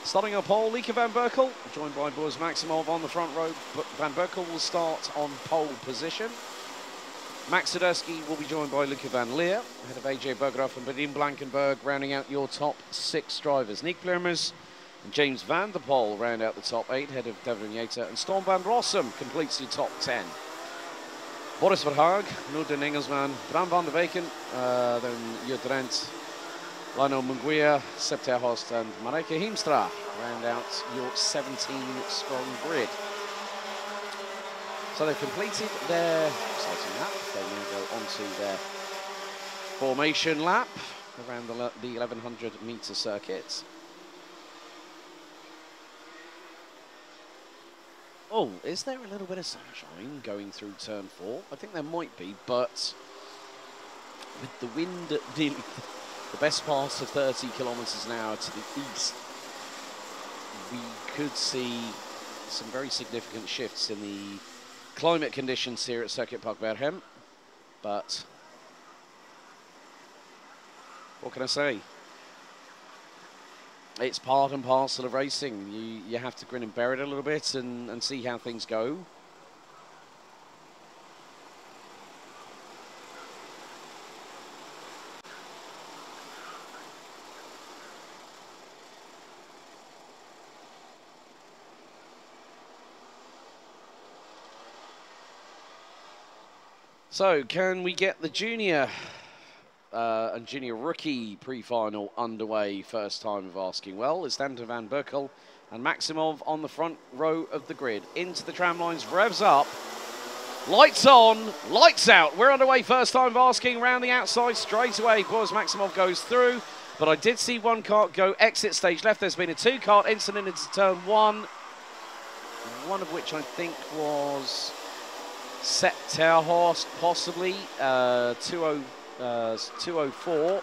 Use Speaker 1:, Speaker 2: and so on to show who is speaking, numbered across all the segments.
Speaker 1: Starting on pole, Lieke van Berkel, joined by Boris Maximov on the front row. Van Berkel will start on pole position. Max Sadurski will be joined by Lieke van Leer, ahead of AJ Berggraaf and Berghem Blankenberg, rounding out your top 6 drivers. Nick Plumers and James van der Poel round out the top 8, ahead of Devlin Yater, and Storm van Rossum completes your top 10. Boris Verhaag, Noorden Engelsman, Bram van der Weken, then Jur Drent, Lionel Munguia, Sepp Terhorst and Mareke Hiemstra round out your 17-strong grid. So they've completed their exciting lap. They now go on to their formation lap around the 1100-metre circuit. Oh, is there a little bit of sunshine going through turn 4? I think there might be, but with the wind at nearly the best part of 30 kilometres an hour to the east, we could see some very significant shifts in the climate conditions here at Circuit Park Berghem, but what can I say? It's part and parcel of racing. You have to grin and bear it a little bit and see how things go. So, can we get the junior and junior rookie pre-final underway? First time of asking. Well, it's down to Van Berkel and Maximov on the front row of the grid. Into the tram lines, revs up, lights on, lights out. We're underway, first time of asking, round the outside straight away. Boris Maximov goes through, but I did see one kart go exit stage left. There's been a 2-kart incident into turn 1, one of which I think was Sepp Terhorst, possibly, 204.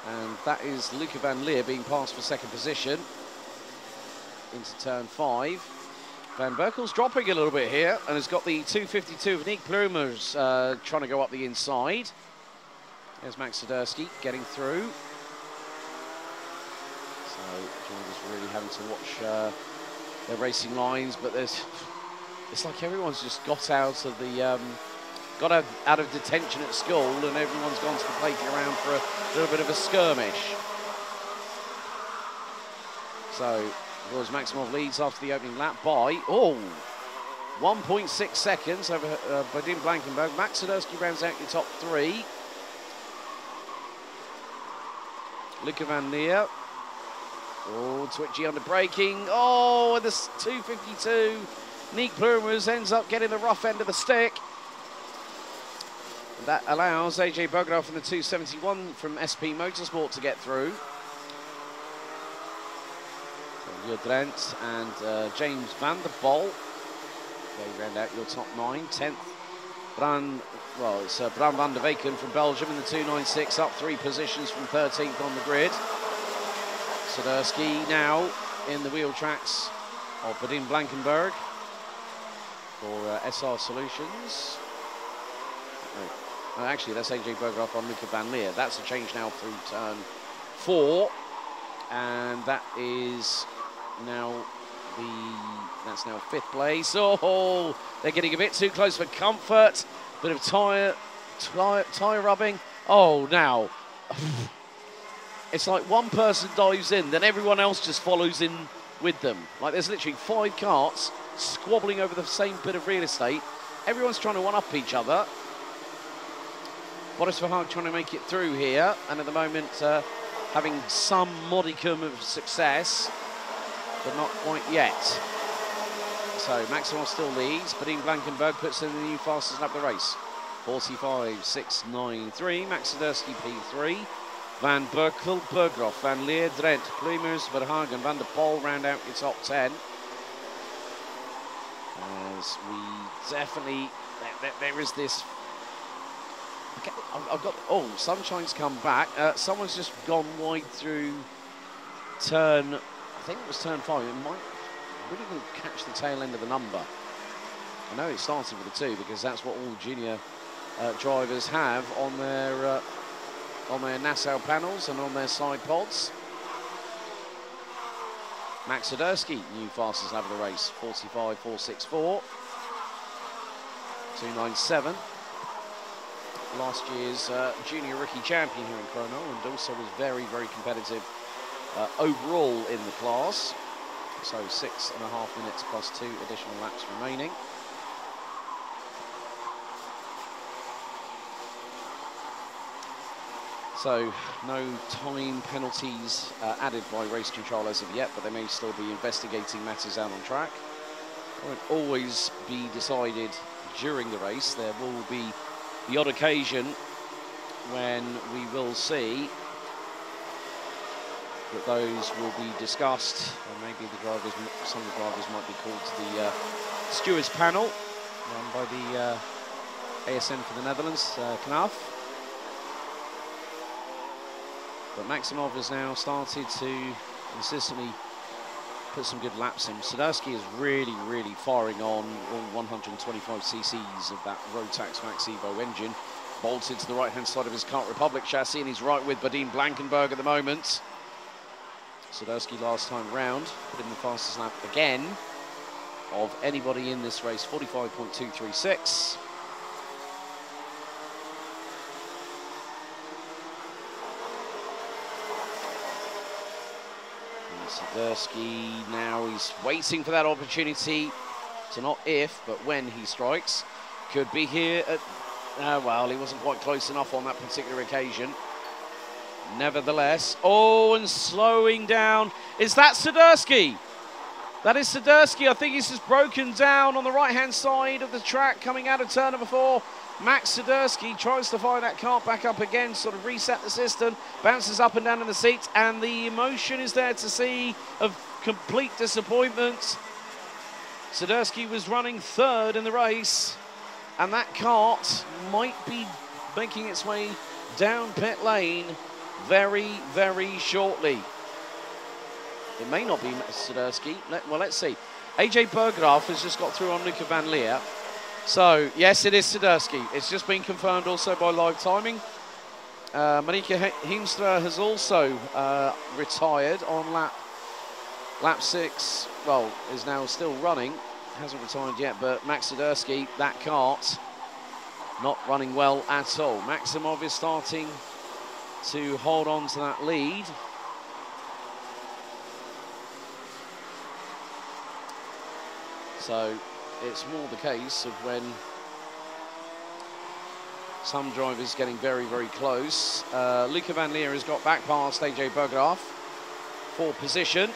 Speaker 1: And that is Lieke van Leer being passed for second position into turn 5. Van Berkel's dropping a little bit here and has got the 252 of Nick Plumers trying to go up the inside. There's Max Sadurski getting through. So drivers really having to watch their racing lines, but it's like everyone's just got out of the out of detention at school, and everyone's gone to the playground for a little bit of a skirmish. So, Boris Maximov leads after the opening lap by 1.6 seconds over Berghem Blankenberg. Max Sadurski rounds out your top 3. Lieke van Leer. Oh, twitchy under braking. Oh, and this 252. Nick Plumers ends up getting the rough end of the stick. That allows AJ Berggraaf and the 271 from SP Motorsport to get through. Jur Drent and James van der Poel. They round out your top 9. 10th, Bram van der Weken from Belgium in the 296, up 3 positions from 13th on the grid. Sadurski now in the wheel tracks of Berghem Blankenberg for SR Solutions. Oh, actually, that's AJ Berggraaf on Lieke van Leer. That's a change now through turn 4, and that is now that's now 5th place. Oh, they're getting a bit too close for comfort. Bit of tyre rubbing. Oh, now it's like one person dives in, then everyone else just follows in with them. Like there's literally 5 carts squabbling over the same bit of real estate. Everyone's trying to one-up each other. Boris Verhaag trying to make it through here, and at the moment having some modicum of success, but not quite yet. So Maximov still leads, but Berghem Blankenberg puts in the new fastest lap of the race. 45.693, Max Sadurski P3. Van Berkel, Berggraaf, Van Leer, Drent, Plumers, Verhaag and Van der Poel round out your top 10. As we definitely, there is this. Okay, I've got, sunshine's come back. Someone's just gone wide through turn, I think it was turn 5. It might, we didn't catch the tail end of the number. I know it started with a 2 because that's what all junior drivers have on their Nassau panels and on their side pods. Max Sadurski, new fastest lap of the race, 45.464. 297. Last year's junior rookie champion here in Chrono, and also was very, very competitive overall in the class. So 6.5 minutes plus 2 additional laps remaining. So no time penalties added by race control as of yet, but they may still be investigating matters out on track. It won't always be decided during the race. There will be the odd occasion when we will see that those will be discussed, and maybe the drivers, some of the drivers might be called to the stewards panel run by the ASN for the Netherlands, Knaf. But Maximov has now started to consistently put some good laps in. Sadurski is really, really firing on all 125 cc's of that Rotax Max Evo engine. Bolted to the right-hand side of his Kart Republic chassis, and he's right with Badin Blankenberg at the moment. Sadurski last time round put in the fastest lap again of anybody in this race, 45.236. Sadurski now, he's waiting for that opportunity to not if, but when he strikes. Could be here at, well, he wasn't quite close enough on that particular occasion. Nevertheless, oh, and slowing down. Is that Sadurski? That is Sadurski. I think he's just broken down on the right-hand side of the track coming out of turn number 4. Max Sadurski tries to fire that kart back up again, sort of reset the system, bounces up and down in the seats, and the emotion is there to see of complete disappointment. Sadurski was running 3rd in the race, and that kart might be making its way down pit lane very, very shortly. It may not be Sadurski. Well, let's see. AJ Berggraaf has just got through on Luca Van Leer. So, yes, it is Sadurski. It's just been confirmed also by live timing. Monika Heemstra has also retired on lap 6. Well, is now still running. Hasn't retired yet, but Max Sadurski, that kart, not running well at all. Maximov is starting to hold on to that lead. So it's more the case of when some drivers getting very, very close. Luca Van Leer has got back past AJ Berggraaf for position.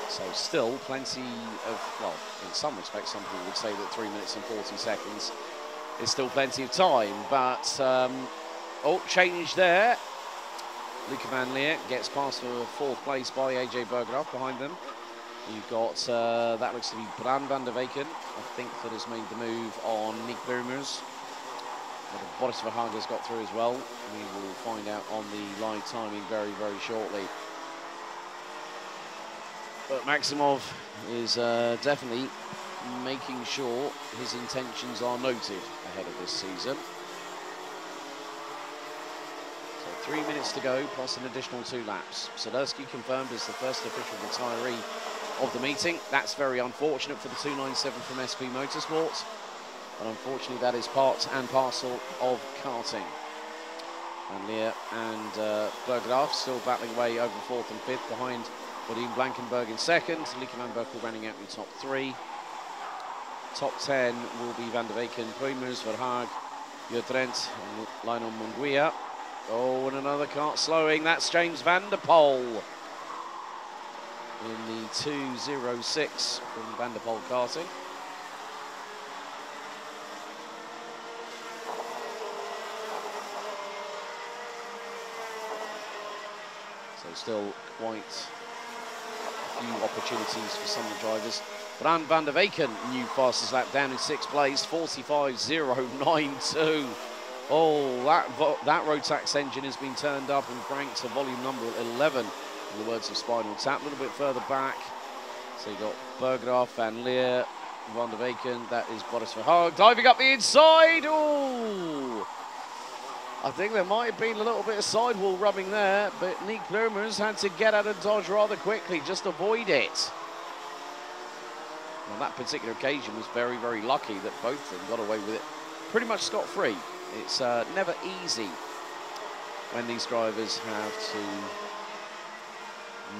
Speaker 1: So still plenty of, well, in some respects, some people would say that 3 minutes and 40 seconds is still plenty of time, but, oh, change there. Luca Van Leer gets past for 4th place by AJ Berggraaf behind them. You've got, that looks to be Bran van der Weken, I think, that has made the move on Nick Boomers. Boris Verhagen's got through as well. We will find out on the live timing very, very shortly. But Maximov is definitely making sure his intentions are noted ahead of this season. So 3 minutes to go, plus an additional 2 laps. Sadurski confirmed as the first official retiree of the meeting. That's very unfortunate for the 297 from SP Motorsport, but unfortunately that is part and parcel of karting. Van Leer and Berggraaf still battling away over 4th and 5th behind Badin Blankenberg in 2nd. Lieke van Berkel running out in the top 3. Top 10 will be Van der Weken, Puimers, Verhaag, Jodrent, and Lionel Munguia. Oh, and another kart slowing. That's James van der Poel in the 2.06 from Van der Poel Karting. So still quite a few opportunities for some of the drivers. Bran van der Weken, new fastest lap down in 6th place, 45.092. Oh, that Rotax engine has been turned up and cranked to volume number 11, in the words of Spinal Tap. A little bit further back, so you've got Berggraaf, Van Leer, Van der Weken, that is Boris Verhaag, diving up the inside. Oh, I think there might have been a little bit of sidewall rubbing there, but Nick Blumers had to get out and dodge rather quickly, just avoid it. On that particular occasion was very, very lucky that both of them got away with it pretty much scot-free. It's never easy when these drivers have to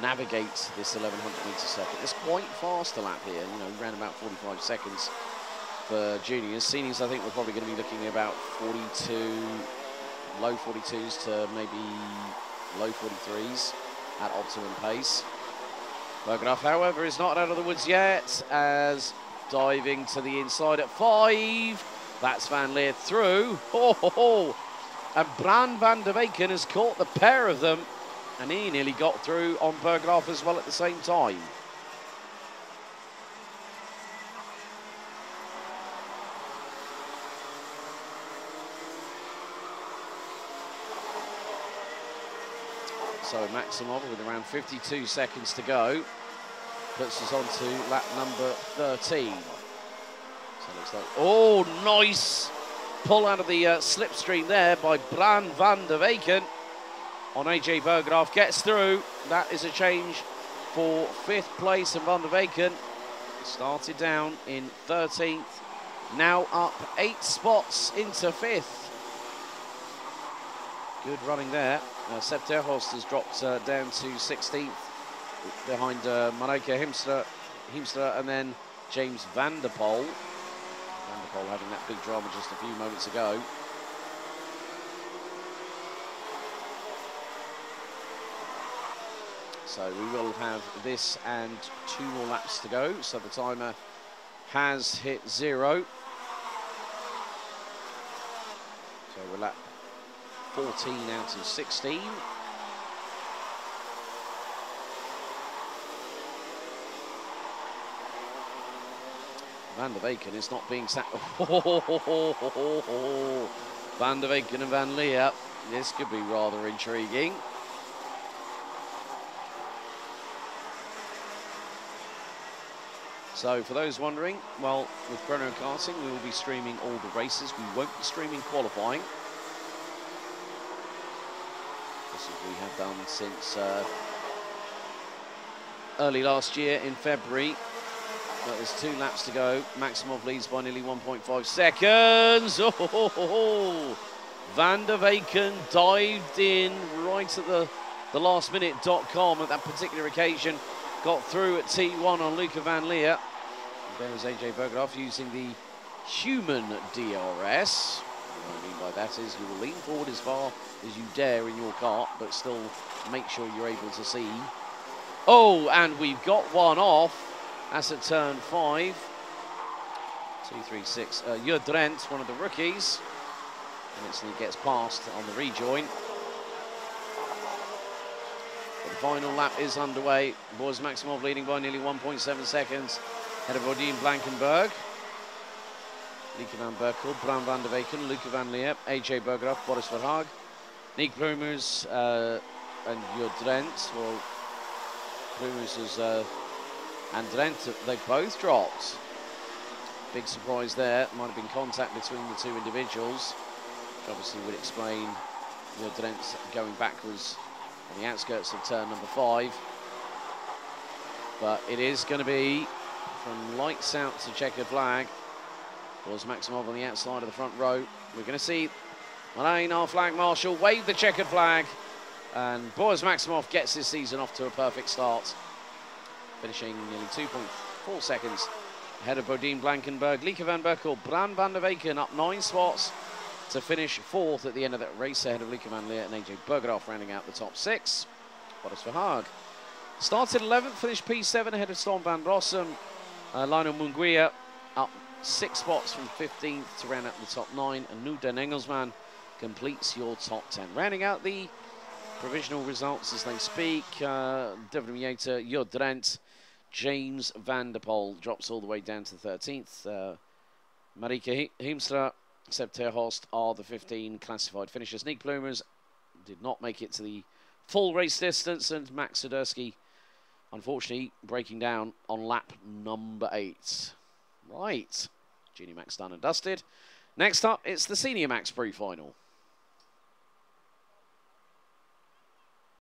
Speaker 1: navigate this 1100 metre second. It's quite fast a lap here, you know, around about 45 seconds for juniors. Seniors, I think we're probably going to be looking at about 42, low 42s to maybe low 43s at optimum pace. Berghem, however, is not out of the woods yet, as diving to the inside at 5. That's Van Leer through. And Bran van der Weyken has caught the pair of them, and he nearly got through on Berghem as well at the same time. So Maximov, with around 52 seconds to go, puts us on to lap number 13. So it looks like, oh, nice pull out of the slipstream there by Bran van der Weyken on AJ Berghem. Gets through. That is a change for 5th place, and Van der Weyken started down in 13th, now up 8 spots into 5th. Good running there. Sepp Terhorst has dropped down to 16th behind Marike Hiemstra and then James van der Poel. Van der Poel having that big drama just a few moments ago. So we will have this and 2 more laps to go. So the timer has hit 0. So we're lap 14 out of 16. Van der Weyken is not being sat. Van der Weyken and Van Leer. This could be rather intriguing. So for those wondering, well, with Chrono Karting, we will be streaming all the races. We won't be streaming qualifying. This is what we have done since early last year in February. But there's 2 laps to go. Maximov leads by nearly 1.5 seconds. Van der Weyken dived in right at the lastminute.com at that particular occasion. Got through at T1 on Luca Van Leer. And there is AJ Berghem using the human DRS. What I mean by that is you will lean forward as far as you dare in your kart, but still make sure you're able to see. Oh, and we've got one off. That's at turn 5. 236. Drent, one of the rookies. And instantly gets past on the rejoin. But the final lap is underway. Boris Maximov leading by nearly 1.7 seconds. Ahead of Odin Blankenberg. Lieke van Berkel, Bran van der Weyken, Luca Van Leer, AJ Berghem, Boris Verhaag, Nick Blumers and Drent. Well, Blumers is... and Drent, they both dropped. Big surprise there. Might have been contact between the 2 individuals, which obviously would explain Drent going backwards on the outskirts of turn number 5. But it is going to be from lights out to checkered flag. Was Maximov on the outside of the front row. We're going to see Alain, our flag marshal, wave the checkered flag. And Boris Maximov gets his season off to a perfect start, finishing nearly 2.4 seconds ahead of Bodine Blankenberg. Lieke van Berkel, Bran van der Weyken up 9 spots to finish 4th at the end of that race, ahead of Lieke van Leer and AJ Berghem rounding out the top 6. Boris Verhaag started 11th, finished P7 ahead of Storm van Rossum. Lionel Munguia up 6 spots from 15th to round out the top 9. And Nu den Engelsman completes your top 10. Rounding out the provisional results as they speak. Devin Yater, Drent, James van der Poel drops all the way down to 13th. Marike Hiemstra, Sepp Terhorst are the 15 classified finishers. Nick Blumers did not make it to the full race distance, and Max Swiderski, unfortunately, breaking down on lap number 8. Right, Junior Max done and dusted. Next up, it's the Senior Max pre-final.